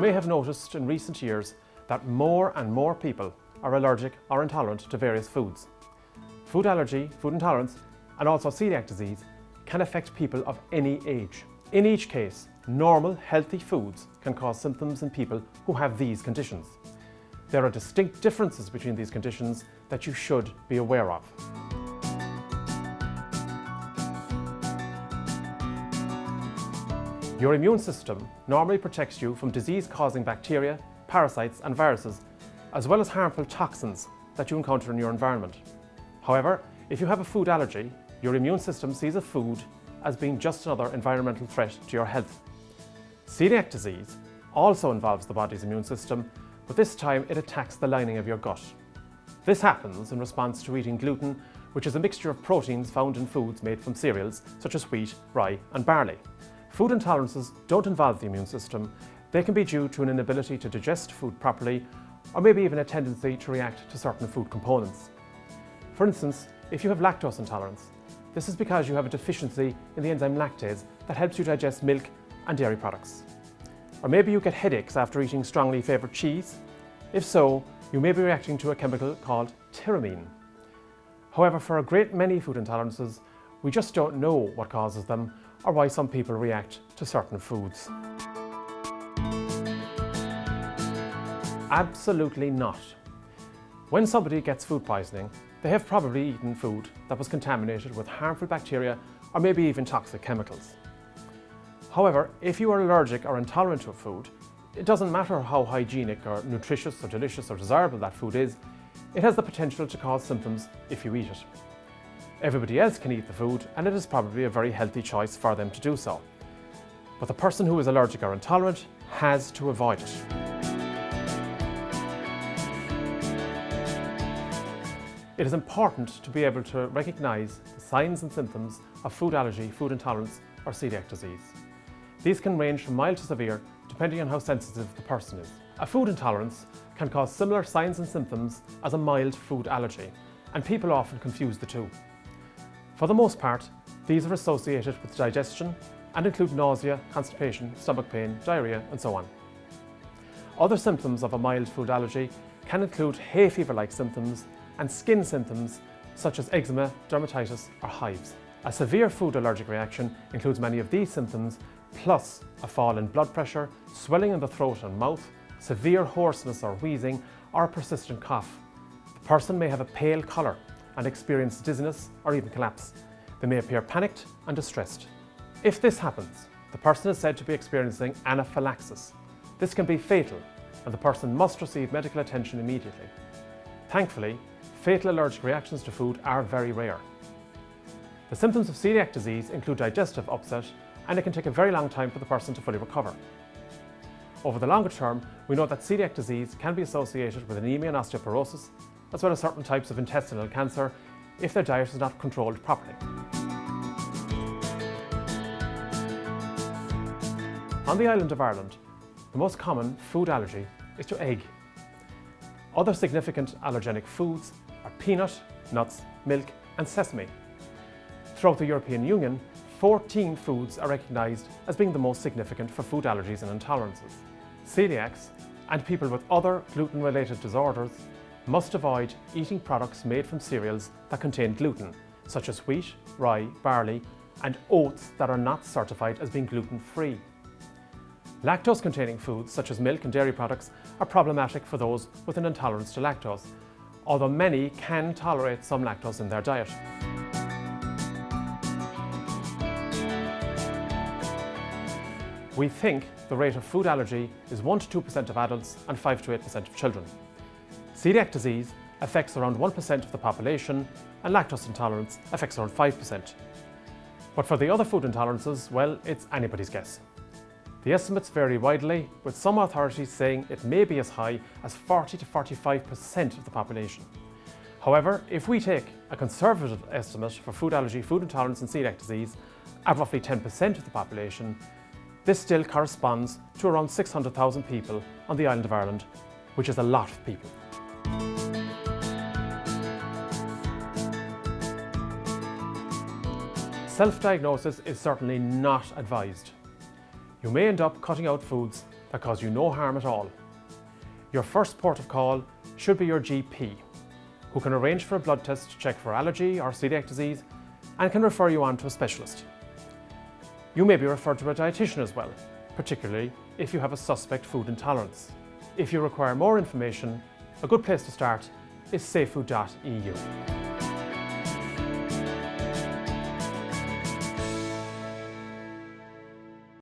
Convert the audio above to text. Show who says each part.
Speaker 1: may have noticed in recent years that more and more people are allergic or intolerant to various foods. Food allergy, food intolerance, and also celiac disease can affect people of any age. In each case, normal, healthy foods can cause symptoms in people who have these conditions. There are distinct differences between these conditions that you should be aware of. Your immune system normally protects you from disease-causing bacteria, parasites and viruses, as well as harmful toxins that you encounter in your environment. However, if you have a food allergy, your immune system sees a food as being just another environmental threat to your health. Celiac disease also involves the body's immune system, but this time it attacks the lining of your gut. This happens in response to eating gluten, which is a mixture of proteins found in foods made from cereals such as wheat, rye and barley. Food intolerances don't involve the immune system. They can be due to an inability to digest food properly, or maybe even a tendency to react to certain food components. For instance, if you have lactose intolerance, this is because you have a deficiency in the enzyme lactase that helps you digest milk and dairy products. Or maybe you get headaches after eating strongly flavoured cheese. If so, you may be reacting to a chemical called tyramine. However, for a great many food intolerances, we just don't know what causes them or why some people react to certain foods. Absolutely not. When somebody gets food poisoning, they have probably eaten food that was contaminated with harmful bacteria or maybe even toxic chemicals. However, if you are allergic or intolerant to a food, it doesn't matter how hygienic or nutritious or delicious or desirable that food is, it has the potential to cause symptoms if you eat it. Everybody else can eat the food, and it is probably a very healthy choice for them to do so. But the person who is allergic or intolerant has to avoid it. It is important to be able to recognise the signs and symptoms of food allergy, food intolerance or celiac disease. These can range from mild to severe depending on how sensitive the person is. A food intolerance can cause similar signs and symptoms as a mild food allergy, and people often confuse the two. For the most part, these are associated with digestion and include nausea, constipation, stomach pain, diarrhea and so on. Other symptoms of a mild food allergy can include hay fever-like symptoms and skin symptoms such as eczema, dermatitis or hives. A severe food allergic reaction includes many of these symptoms, plus a fall in blood pressure, swelling in the throat and mouth, severe hoarseness or wheezing, or a persistent cough. The person may have a pale colour and experience dizziness or even collapse. They may appear panicked and distressed. If this happens, the person is said to be experiencing anaphylaxis. This can be fatal, and the person must receive medical attention immediately. Thankfully, fatal allergic reactions to food are very rare. The symptoms of celiac disease include digestive upset, and it can take a very long time for the person to fully recover. Over the longer term, we know that celiac disease can be associated with anemia and osteoporosis, as well as certain types of intestinal cancer if their diet is not controlled properly. On the island of Ireland, the most common food allergy is to egg. Other significant allergenic foods are peanut, nuts, milk and sesame. Throughout the European Union, 14 foods are recognised as being the most significant for food allergies and intolerances. Celiacs and people with other gluten-related disorders must avoid eating products made from cereals that contain gluten, such as wheat, rye, barley, and oats that are not certified as being gluten-free. Lactose-containing foods, such as milk and dairy products, are problematic for those with an intolerance to lactose, although many can tolerate some lactose in their diet. We think the rate of food allergy is 1 to 2% of adults and 5 to 8% of children. Celiac disease affects around 1% of the population, and lactose intolerance affects around 5%. But for the other food intolerances, well, it's anybody's guess. The estimates vary widely, with some authorities saying it may be as high as 40 to 45% of the population. However, if we take a conservative estimate for food allergy, food intolerance and celiac disease at roughly 10% of the population, this still corresponds to around 600,000 people on the island of Ireland, which is a lot of people. Self-diagnosis is certainly not advised. You may end up cutting out foods that cause you no harm at all. Your first port of call should be your GP, who can arrange for a blood test to check for allergy or celiac disease and can refer you on to a specialist. You may be referred to a dietitian as well, particularly if you have a suspect food intolerance. If you require more information, a good place to start is safefood.eu.